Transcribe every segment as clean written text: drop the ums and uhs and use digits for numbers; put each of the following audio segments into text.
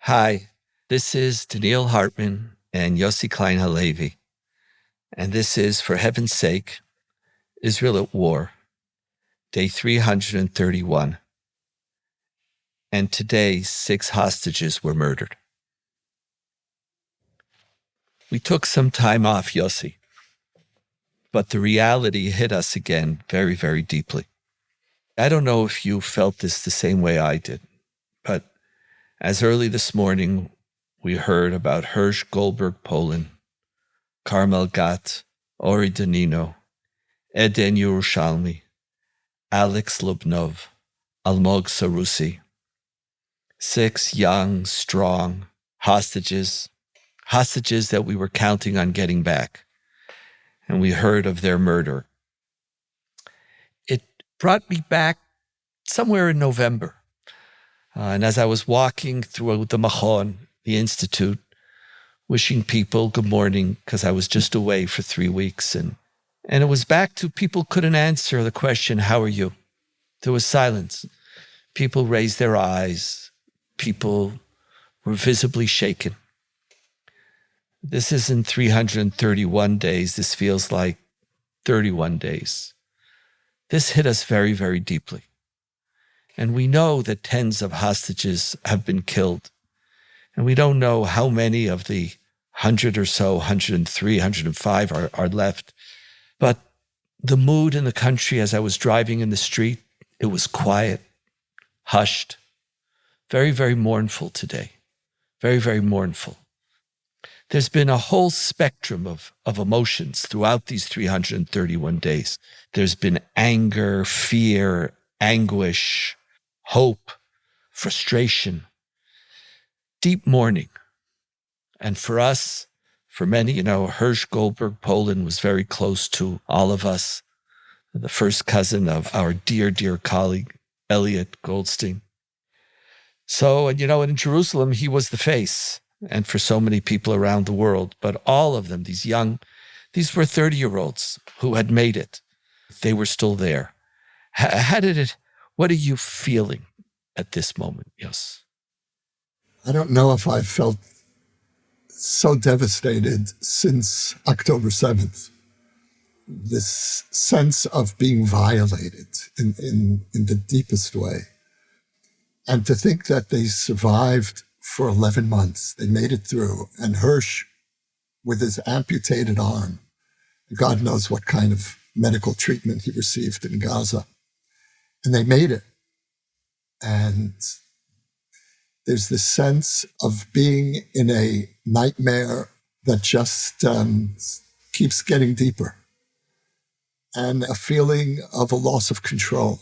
Hi, this is Donniel Hartman and Yossi Klein Halevi, and this is, for heaven's sake, Israel at War, day 331. And today, 6 hostages were murdered. We took some time off, Yossi, but the reality hit us again very, very deeply. I don't know if you felt this the same way I did, but as early this morning, we heard about Hersh Goldberg-Polin, Carmel Gat, Ori Danino, Yerushalmi, Lobanov, Almog Sarusi. 6 young, strong hostages that we were counting on getting back. And we heard of their murder. It brought me back somewhere in November. And as I was walking through the Machon, the Institute, wishing people good morning, because I was just away for 3 weeks. And it was back to people couldn't answer the question, how are you? There was silence. People raised their eyes. People were visibly shaken. This isn't 331 days. This feels like 31 days. This hit us very, very deeply. And we know that tens of hostages have been killed. And we don't know how many of the 100 or so, 103, 105 are left. But the mood in the country as I was driving in the street, it was quiet, hushed, very, very mournful today. Very, very mournful. There's been a whole spectrum of emotions throughout these 331 days. There's been anger, fear, anguish, hope, frustration, deep mourning. And for us, for many, Hersh Goldberg-Polin was very close to all of us, the first cousin of our dear, dear colleague, Eliot Goldstein. So, and in Jerusalem, he was the face, and for so many people around the world, but all of them, these were 30-year-olds who had made it. They were still there. What are you feeling at this moment, Yos? I don't know if I've felt so devastated since October 7th. This sense of being violated in the deepest way. And to think that they survived for 11 months, they made it through, and Hersh, with his amputated arm, God knows what kind of medical treatment he received in Gaza, and they made it. And there's this sense of being in a nightmare that just keeps getting deeper, and a feeling of a loss of control,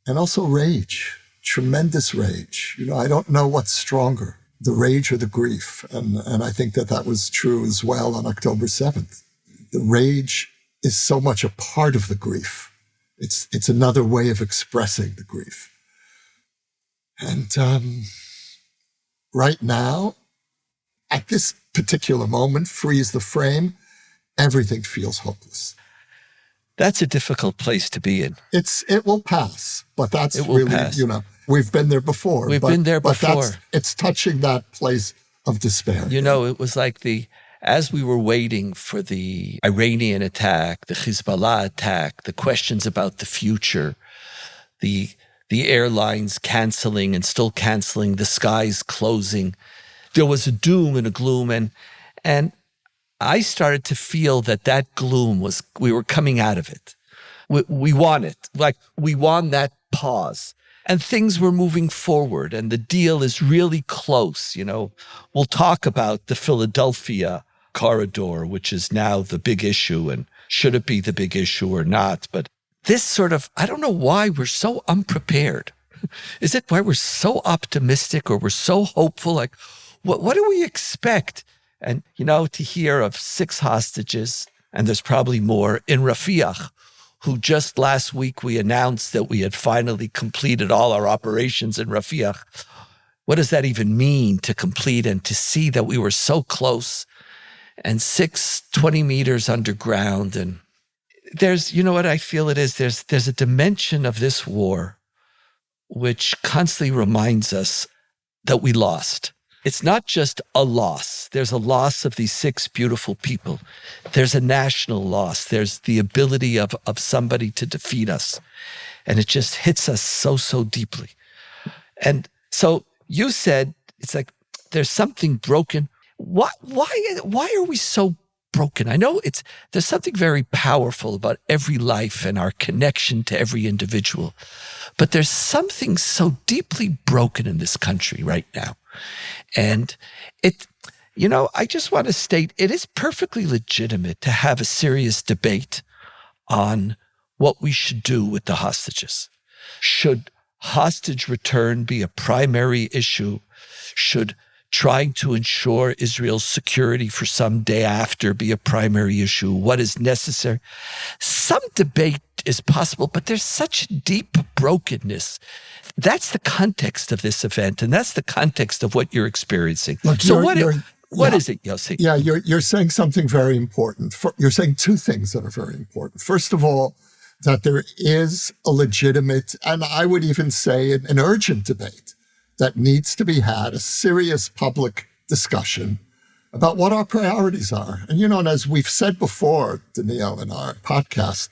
and also rage, tremendous rage. I don't know what's stronger, the rage or the grief, and I think that was true as well on October 7th. The rage is so much a part of the grief. It's another way of expressing the grief. And right now, at this particular moment, freeze the frame, everything feels hopeless. That's a difficult place to be in. It will pass, but that's really, pass. We've been there before. But it's touching that place of despair. It was like as we were waiting for the Iranian attack, the Hezbollah attack, the questions about the future, the airlines canceling and still canceling, the skies closing. There was a doom and a gloom, and I started to feel that gloom we were coming out of it. We won it. We won that pause. And things were moving forward, and the deal is really close. We'll talk about the Philadelphia corridor, which is now the big issue, and should it be the big issue or not? But this sort of, I don't know why we're so unprepared. Is it why we're so optimistic or we're so hopeful? What do we expect? And, to hear of 6 hostages, and there's probably more, in Rafah, who just last week we announced that we had finally completed all our operations in Rafah. What does that even mean, to complete and to see that we were so close? And 20 meters underground. And there's, what I feel it is, there's a dimension of this war which constantly reminds us that we lost. It's not just a loss. There's a loss of these 6 beautiful people. There's a national loss. There's the ability of somebody to defeat us. And it just hits us so deeply. And so you said, it's like, there's something broken. Why are we so broken? I know there's something very powerful about every life and our connection to every individual. But there's something so deeply broken in this country right now. And I just want to state, it is perfectly legitimate to have a serious debate on what we should do with the hostages. Should hostage return be a primary issue? Should trying to ensure Israel's security for some day after be a primary issue? What is necessary? Some debate is possible, but there's such deep brokenness. That's the context of this event, and that's the context of what you're experiencing. Look, so what is it, Yossi? Yeah, you're saying something very important. You're saying 2 things that are very important. First of all, that there is a legitimate, and I would even say an urgent debate that needs to be had, a serious public discussion about what our priorities are. And, as we've said before, Donniel, in our podcast,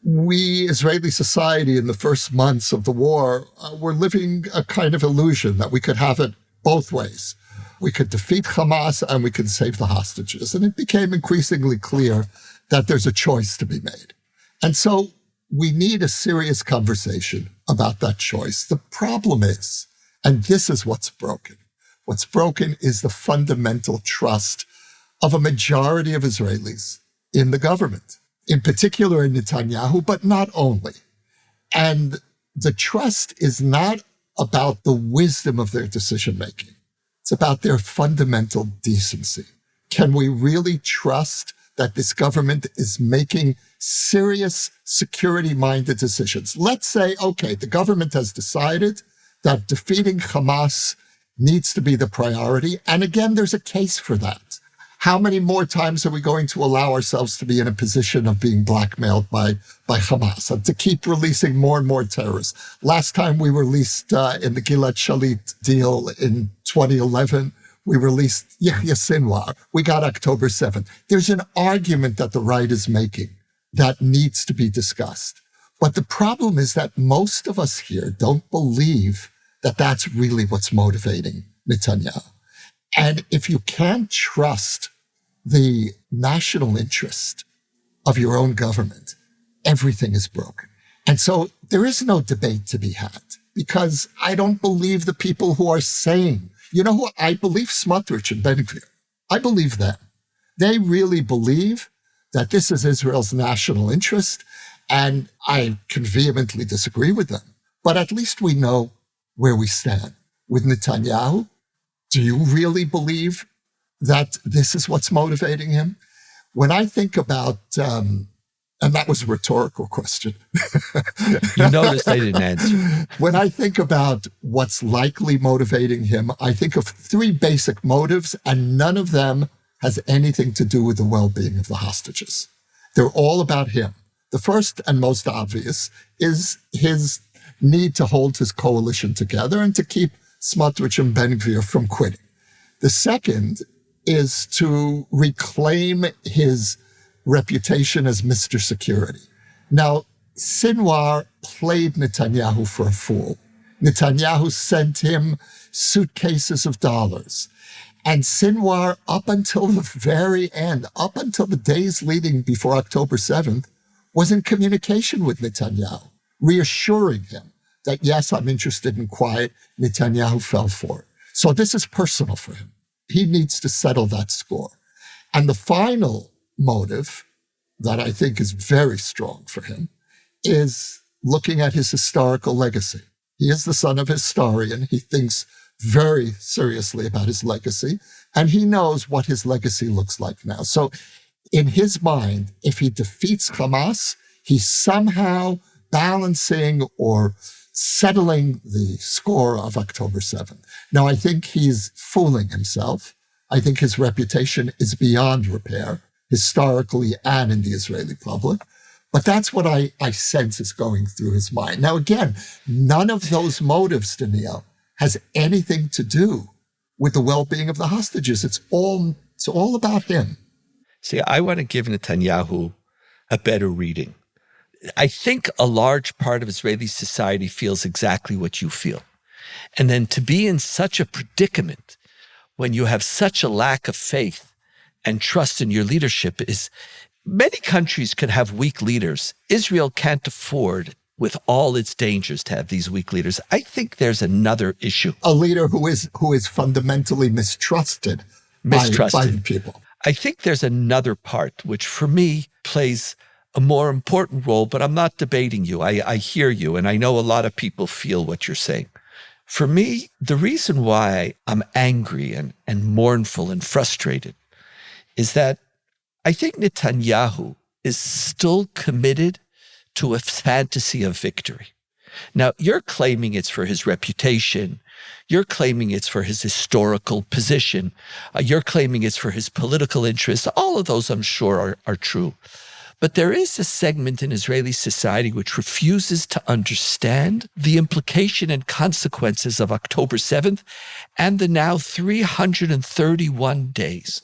we, Israeli society, in the first months of the war, were living a kind of illusion that we could have it both ways. We could defeat Hamas and we could save the hostages. And it became increasingly clear that there's a choice to be made. And so we need a serious conversation about that choice. The problem is, and this is what's broken is the fundamental trust of a majority of Israelis in the government, in particular in Netanyahu, but not only. And the trust is not about the wisdom of their decision-making. It's about their fundamental decency. Can we really trust that this government is making serious security-minded decisions? Let's say, okay, the government has decided that defeating Hamas needs to be the priority. And again, there's a case for that. How many more times are we going to allow ourselves to be in a position of being blackmailed by Hamas and to keep releasing more and more terrorists? Last time we released in the Gilad Shalit deal in 2011, we released Yahya Sinwar. We got October 7th. There's an argument that the right is making that needs to be discussed. But the problem is that most of us here don't believe that that's really what's motivating Netanyahu. And if you can't trust the national interest of your own government, everything is broken. And so there is no debate to be had, because I don't believe the people who are saying, who I believe? Smotrich and Ben Gvir. I believe them. They really believe that this is Israel's national interest, and I can vehemently disagree with them. But at least we know where we stand. With Netanyahu, do you really believe that this is what's motivating him? When I think about, and that was a rhetorical question. You noticed I didn't answer. When I think about what's likely motivating him, I think of 3 basic motives, and none of them has anything to do with the well-being of the hostages. They're all about him. The first and most obvious is his need to hold his coalition together and to keep Smotrich and Ben Gvir from quitting. The second is to reclaim his reputation as Mr. Security. Now, Sinwar played Netanyahu for a fool. Netanyahu sent him suitcases of dollars. And Sinwar, up until the very end, up until the days leading before October 7th, was in communication with Netanyahu, reassuring him that, yes, I'm interested in quiet. Netanyahu fell for it. So this is personal for him. He needs to settle that score. And the final motive that I think is very strong for him is looking at his historical legacy. He is the son of a historian. He thinks very seriously about his legacy, and he knows what his legacy looks like now. So in his mind, if he defeats Hamas, he's somehow balancing or settling the score of October 7th. Now, I think he's fooling himself. I think his reputation is beyond repair, historically and in the Israeli public. But that's what I sense is going through his mind. Now, again, none of those motives, Donniel, has anything to do with the well-being of the hostages. It's all about him. See, I want to give Netanyahu a better reading. I think a large part of Israeli society feels exactly what you feel. And then to be in such a predicament when you have such a lack of faith and trust in your leadership is, many countries can have weak leaders. Israel can't afford, with all its dangers, to have these weak leaders. I think there's another issue. A leader who is fundamentally mistrusted. By the people. I think there's another part, which for me plays a more important role, but I'm not debating you. I hear you, and I know a lot of people feel what you're saying. For me, the reason why I'm angry and mournful and frustrated is that I think Netanyahu is still committed to a fantasy of victory. Now, you're claiming it's for his reputation. You're claiming it's for his historical position. You're claiming it's for his political interests. All of those, I'm sure, are true. But there is a segment in Israeli society which refuses to understand the implication and consequences of October 7th and the now 331 days.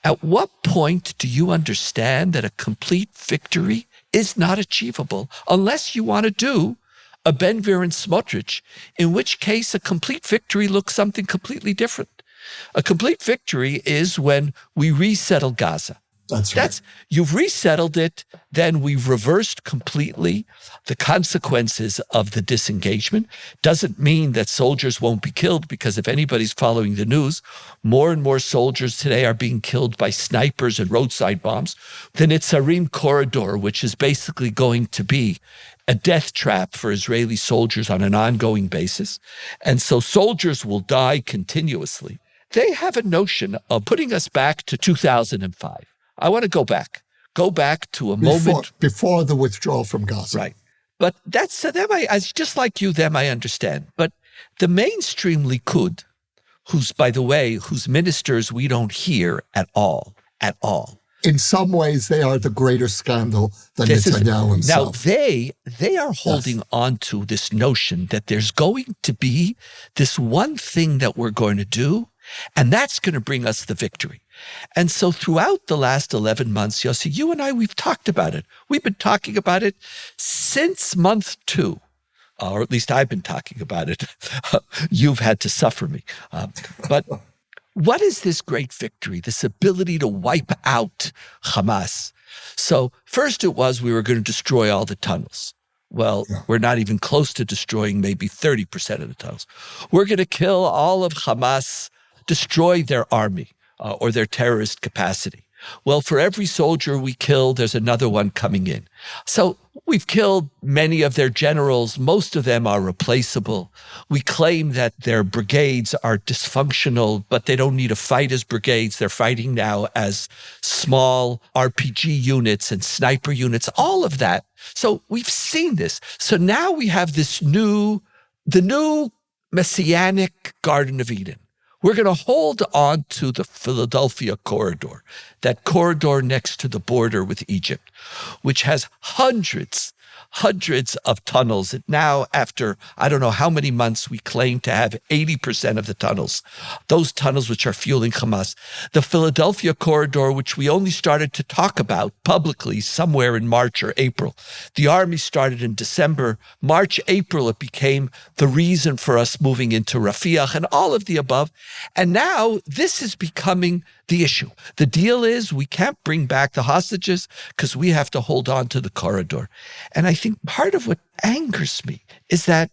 At what point do you understand that a complete victory is not achievable unless you want to do a Ben Gvir and Smotrich, in which case a complete victory looks something completely different. A complete victory is when we resettle Gaza. That's right. You've resettled it, then we've reversed completely the consequences of the disengagement. Doesn't mean that soldiers won't be killed, because if anybody's following the news, more and more soldiers today are being killed by snipers and roadside bombs. The Nitzarim corridor, which is basically going to be a death trap for Israeli soldiers on an ongoing basis. And so soldiers will die continuously. They have a notion of putting us back to 2005. I want to go back to a moment before the withdrawal from Gaza. Right. But that's them. Just like you, them I understand. But the mainstream Likud, whose ministers we don't hear at all. In some ways, they are the greater scandal than Netanyahu himself. Now, they are holding on to this notion that there's going to be this one thing that we're going to do, and that's going to bring us the victory. And so throughout the last 11 months, Yossi, you and I, we've talked about it. We've been talking about it since month 2, or at least I've been talking about it. You've had to suffer me. But what is this great victory, this ability to wipe out Hamas? So first it was we were going to destroy all the tunnels. Well, we're not even close to destroying maybe 30% of the tunnels. We're going to kill all of Hamas, destroy their army or their terrorist capacity. Well, for every soldier we kill, there's another one coming in. So we've killed many of their generals. Most of them are replaceable. We claim that their brigades are dysfunctional, but they don't need to fight as brigades. They're fighting now as small RPG units and sniper units, all of that. So we've seen this. So now we have the new messianic Garden of Eden. We're going to hold on to the Philadelphia corridor, that corridor next to the border with Egypt, which has hundreds of tunnels. And now, after I don't know how many months, we claim to have 80% of the tunnels, those tunnels which are fueling Hamas. The Philadelphia corridor, which we only started to talk about publicly somewhere in March or April. The army started in December. March, April, it became the reason for us moving into Rafah and all of the above. And now this is becoming the issue. The deal is we can't bring back the hostages because we have to hold on to the corridor. And I think part of what angers me is that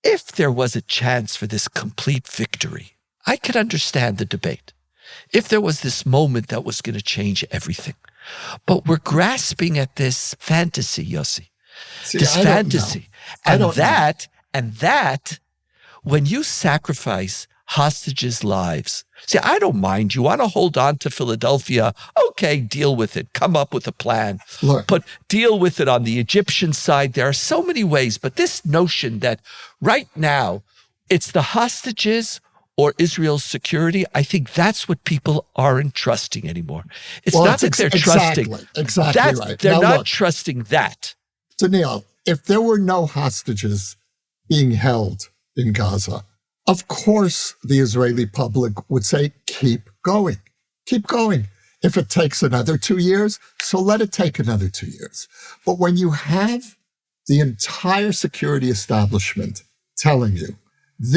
if there was a chance for this complete victory, I could understand the debate. If there was this moment that was going to change everything. But we're grasping at this fantasy, Yossi. This fantasy. And that, when you sacrifice hostages' lives. See, I don't mind. You want to hold on to Philadelphia? Okay, deal with it. Come up with a plan. But deal with it on the Egyptian side. There are so many ways. But this notion that right now it's the hostages or Israel's security, I think that's what people aren't trusting anymore. It's not that they're trusting. Exactly right. They're not trusting that. Donniel, if there were no hostages being held in Gaza, Of course, the Israeli public would say, keep going, keep going. If it takes another 2 years, so let it take another 2 years. But when you have the entire security establishment telling you,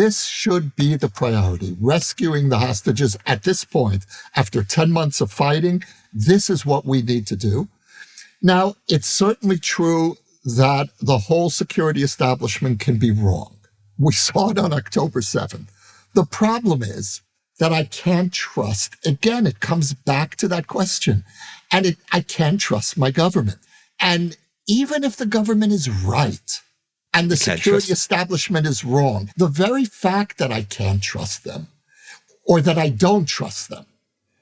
this should be the priority, rescuing the hostages at this point, after 10 months of fighting, this is what we need to do. Now, it's certainly true that the whole security establishment can be wrong. We saw it on October 7th. The problem is that I can't trust, again, it comes back to that question, and I can't trust my government. And even if the government is right and the security establishment is wrong, the very fact that I can't trust them or that I don't trust them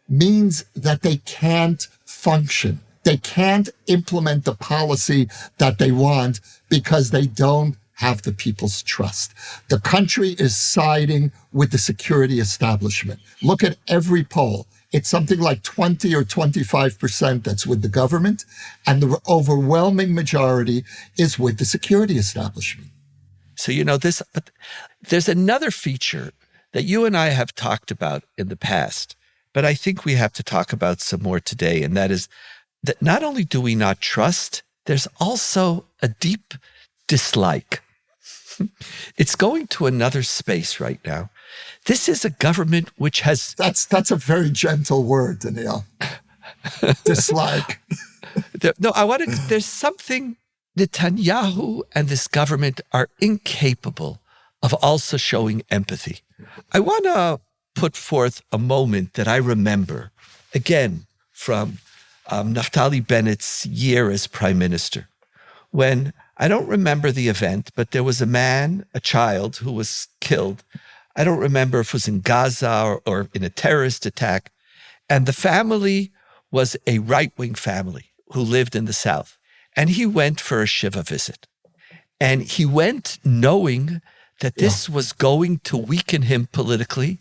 means that they can't function. They can't implement the policy that they want because they don't have the people's trust. The country is siding with the security establishment. Look at every poll. It's something like 20 or 25% that's with the government, and the overwhelming majority is with the security establishment. So, but there's another feature that you and I have talked about in the past, but I think we have to talk about some more today, and that is that not only do we not trust, there's also a deep dislike. It's going to another space right now. This is a government which has... That's a very gentle word, Donniel. Dislike. There's something Netanyahu and this government are incapable of also showing empathy. I want to put forth a moment that I remember, again, from Naftali Bennett's year as prime minister, when I don't remember the event, but there was a child who was killed. I don't remember if it was in Gaza or in a terrorist attack. And the family was a right-wing family who lived in the South. And he went for a Shiva visit. And he went knowing that this was going to weaken him politically.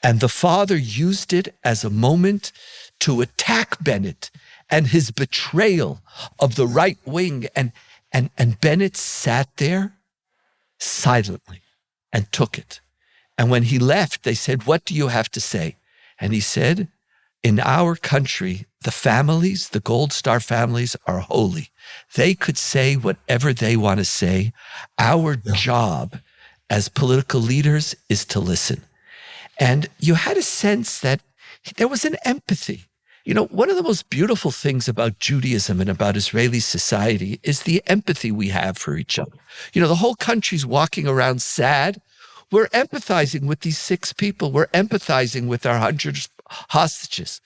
And the father used it as a moment to attack Bennett and his betrayal of the right wing. And Bennett sat there silently and took it. And when he left, they said, "What do you have to say?" And he said, "In our country, the families, the Gold Star families, are holy. They could say whatever they want to say. Our job as political leaders is to listen." And you had a sense that there was an empathy. One of the most beautiful things about Judaism and about Israeli society is the empathy we have for each other. The whole country's walking around sad. We're empathizing with these 6 people. We're empathizing with our 100 hostages.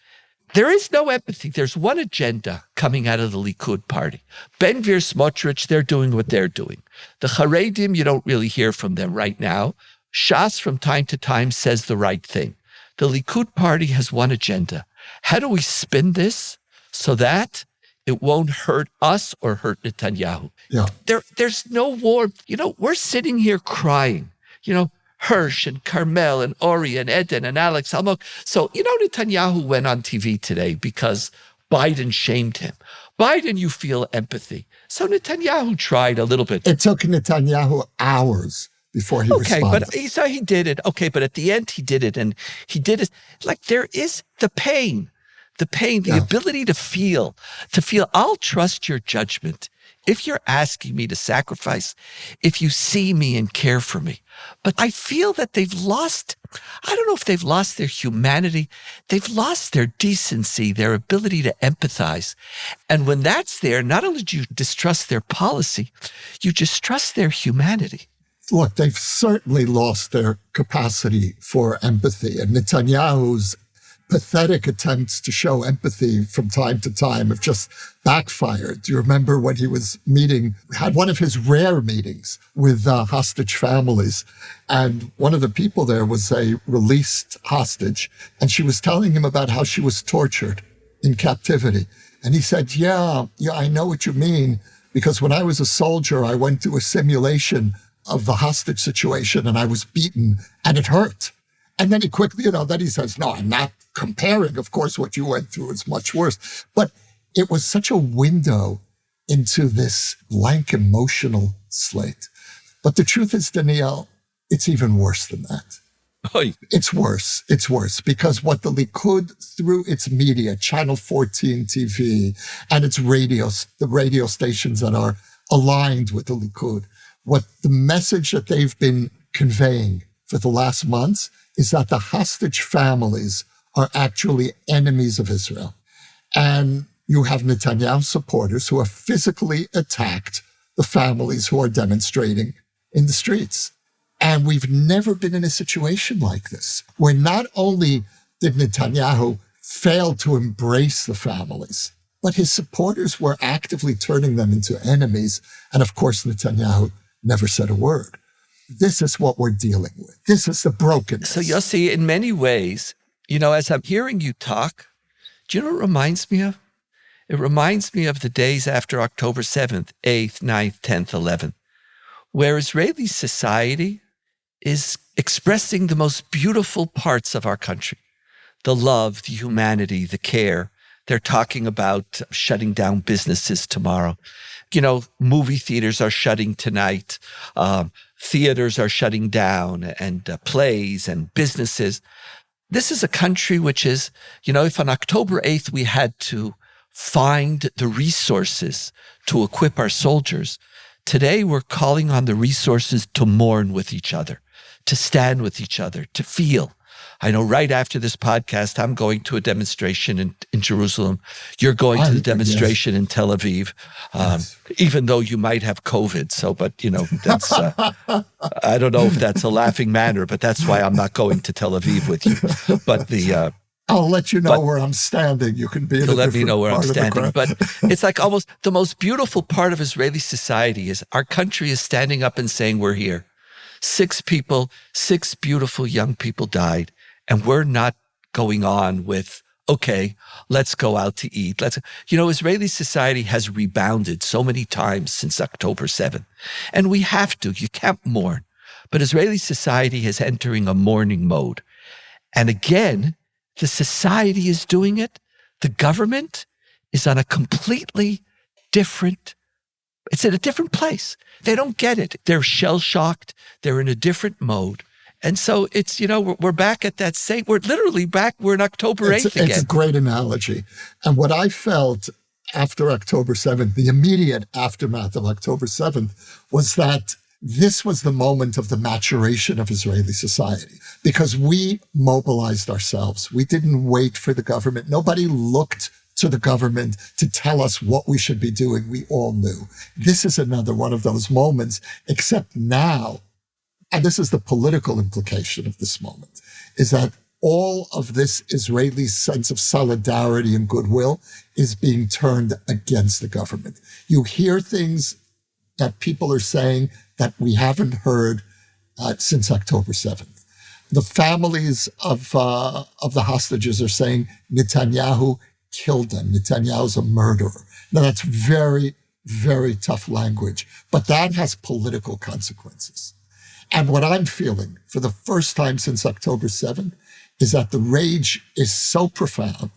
There is no empathy. There's one agenda coming out of the Likud party. Ben Gvir, Smotrich, they're doing what they're doing. The Haredim, you don't really hear from them right now. Shas, from time to time, says the right thing. The Likud party has one agenda. How do we spin this so that it won't hurt us or hurt Netanyahu? Yeah. There's no war. We're sitting here crying. Hersh and Carmel and Ori and Eden and Alex Almog. So, Netanyahu went on TV today because Biden shamed him. Biden, you feel empathy. So Netanyahu tried a little bit. It took Netanyahu hours before he responded. But he did it. Okay, but at the end he did it, and he did it. Like, there is the pain, the ability to feel, I'll trust your judgment. If you're asking me to sacrifice, if you see me and care for me. But I feel that I don't know if they've lost their humanity. They've lost their decency, their ability to empathize. And when that's there, not only do you distrust their policy, you distrust their humanity. Look, they've certainly lost their capacity for empathy. And Netanyahu's pathetic attempts to show empathy from time to time have just backfired. Do you remember when he had one of his rare meetings with hostage families, and one of the people there was a released hostage, and she was telling him about how she was tortured in captivity. And he said, yeah, I know what you mean, because when I was a soldier, I went through a simulation of the hostage situation and I was beaten and it hurt. And then he quickly, then he says, no, I'm not comparing. Of course, what you went through is much worse. But it was such a window into this blank emotional slate. But the truth is, Donniel, it's even worse than that. Oy. It's worse. It's worse because what the Likud, through its media, Channel 14 TV, and its radios, the radio stations that are aligned with the Likud, what the message that they've been conveying for the last months is that the hostage families are actually enemies of Israel. And you have Netanyahu supporters who have physically attacked the families who are demonstrating in the streets. And we've never been in a situation like this, where not only did Netanyahu fail to embrace the families, but his supporters were actively turning them into enemies. And of course, Netanyahu never said a word. This is what we're dealing with. This is the brokenness. So Yossi, in many ways, as I'm hearing you talk, do you know what it reminds me of? It reminds me of the days after October 7th, 8th, 9th, 10th, 11th, where Israeli society is expressing the most beautiful parts of our country. The love, the humanity, the care. They're talking about shutting down businesses tomorrow. Movie theaters are shutting tonight. Theaters are shutting down, and plays and businesses. This is a country which is, if on October 8th we had to find the resources to equip our soldiers, today we're calling on the resources to mourn with each other, to stand with each other, to feel. I know right after this podcast, I'm going to a demonstration in Jerusalem. You're going to the demonstration in Tel Aviv, even though you might have COVID. So, but, that's, I don't know if that's a laughing matter, but that's why I'm not going to Tel Aviv with you. But I'll let you know where I'm standing. You can be in a let me know where I'm different standing. part of the But it's like almost the most beautiful part of Israeli society is our country is standing up and saying, we're here. 6 beautiful young people died. And we're not going on with, okay, let's go out to eat. Israeli society has rebounded so many times since October 7th. And we have to. You can't mourn. But Israeli society is entering a mourning mode. And again, the society is doing it. The government is on a completely different, it's in a different place. They don't get it. They're shell-shocked. They're in a different mode. And so it's, we're back at that same, we're literally back, we're in October 8th again. It's a great analogy. And what I felt after October 7th, the immediate aftermath of October 7th, was that this was the moment of the maturation of Israeli society, because we mobilized ourselves. We didn't wait for the government. Nobody looked to the government to tell us what we should be doing. We all knew. This is another one of those moments, except now, and this is the political implication of this moment, is that all of this Israeli sense of solidarity and goodwill is being turned against the government. You hear things that people are saying that we haven't heard since October 7th. The families of the hostages are saying Netanyahu killed them. Netanyahu's a murderer. Now, that's very, very tough language, but that has political consequences. And what I'm feeling for the first time since October 7th is that the rage is so profound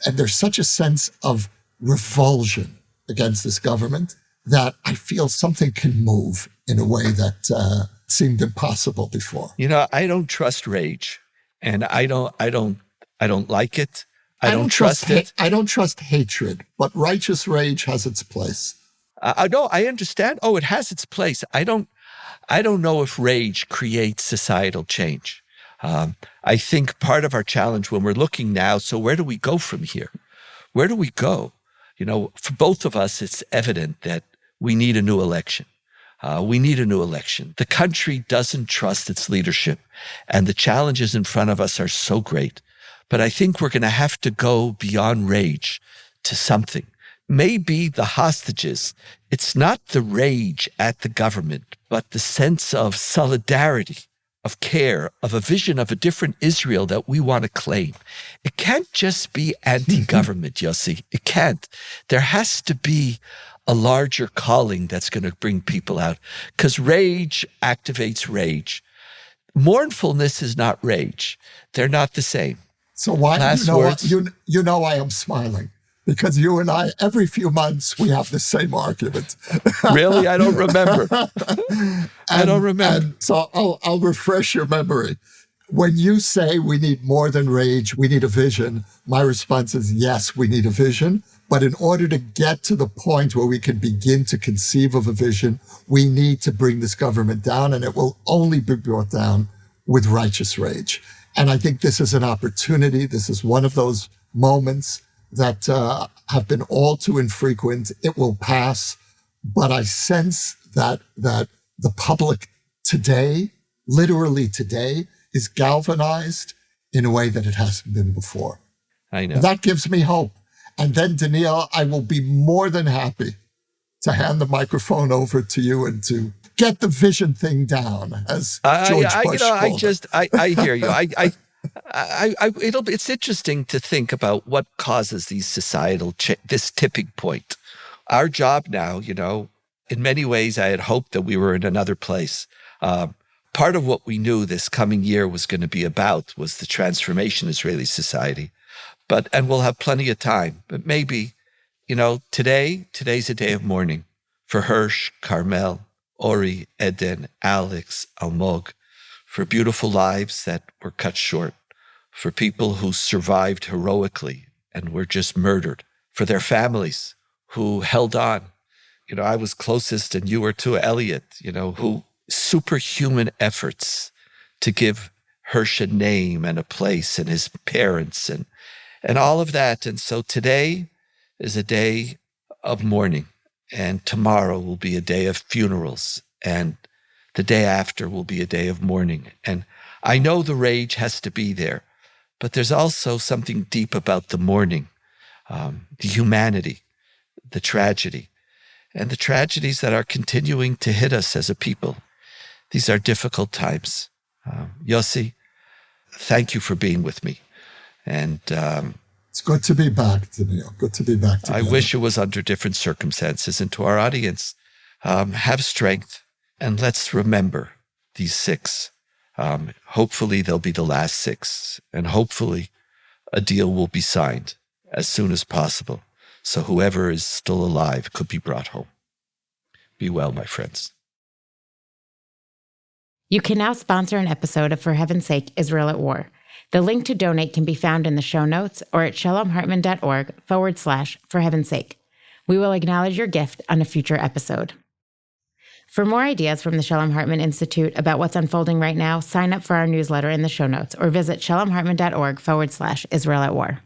and there's such a sense of revulsion against this government that I feel something can move in a way that seemed impossible before. I don't trust rage, and I don't like it. I don't trust it. I don't trust hatred, but righteous rage has its place. No, I understand. Oh, it has its place. I don't know if rage creates societal change. I think part of our challenge when we're looking now, so where do we go from here? Where do we go? For both of us, it's evident that we need a new election. The country doesn't trust its leadership, and the challenges in front of us are so great. But I think we're going to have to go beyond rage to something. Maybe the hostages, it's not the rage at the government, but the sense of solidarity, of care, of a vision of a different Israel that we want to claim. It can't just be anti-government, Yossi. It can't. There has to be a larger calling that's going to bring people out, because rage activates rage. Mournfulness is not rage. They're not the same. So why, you know I am smiling. Because you and I, every few months, we have the same argument. Really? I don't remember. I don't remember. And so I'll refresh your memory. When you say we need more than rage, we need a vision, my response is yes, we need a vision. But in order to get to the point where we can begin to conceive of a vision, we need to bring this government down, and it will only be brought down with righteous rage. And I think this is an opportunity. This is one of those moments that have been all too infrequent. It will pass. But I sense that the public today, literally today, is galvanized in a way that it hasn't been before. I know. And that gives me hope. And then, Donniel, I will be more than happy to hand the microphone over to you and to get the vision thing down, as George Bush called it. I hear you. It's interesting to think about what causes these societal this tipping point. Our job now, in many ways, I had hoped that we were in another place. Part of what we knew this coming year was going to be about was the transformation of Israeli society. And we'll have plenty of time. But maybe, today's a day of mourning for Hersh, Carmel, Ori, Eden, Alex, Almog, for beautiful lives that were cut short, for people who survived heroically and were just murdered, for their families who held on. I was closest, and you were too, Eliot, who superhuman efforts to give Hersh a name and a place, and his parents and all of that. And so today is a day of mourning, and tomorrow will be a day of funerals, and the day after will be a day of mourning. And I know the rage has to be there, but there's also something deep about the mourning, the humanity, the tragedy, and the tragedies that are continuing to hit us as a people. These are difficult times. Yossi, thank you for being with me. And it's good to be back, Donniel. Good to be back together. I wish it was under different circumstances. And to our audience, have strength, and let's remember these 6. Hopefully they'll be the last 6, and hopefully a deal will be signed as soon as possible, so whoever is still alive could be brought home. Be well, my friends. You can now sponsor an episode of For Heaven's Sake, Israel at War. The link to donate can be found in the show notes or at shalomhartman.org/For Heaven's Sake. We will acknowledge your gift on a future episode. For more ideas from the Shalom Hartman Institute about what's unfolding right now, sign up for our newsletter in the show notes or visit shalomhartman.org/Israel at War.